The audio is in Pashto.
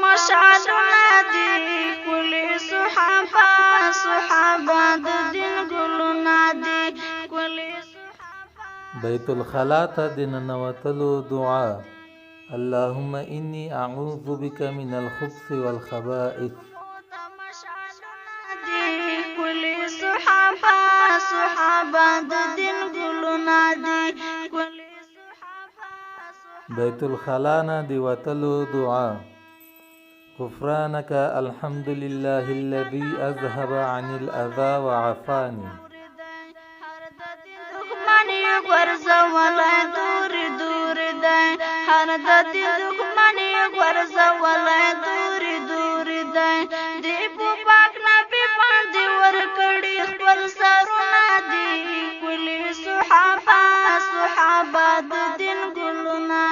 مشعلنا دي كل صحابة صحابة د دین ګلونه دي كل صحابة. بیت الخلا ته د ننوتلو دعا: اللهم إني أعوذ بك من الخبث والخبائث. كل صحابة صحابة د دین ګلونه دي كل صحابة. بیت الخلا نه د وتلو دعا: غفرانك الحمد لله الذي أذهب عن الأذى وعفاني. ورزولی دوری دوری دی هر د دې دښمني ورزولی دوری دوری دی دی په پاک نبی باندې ورکړي خپل سرونه دي کلی صحابه صحابه د دین ګلونه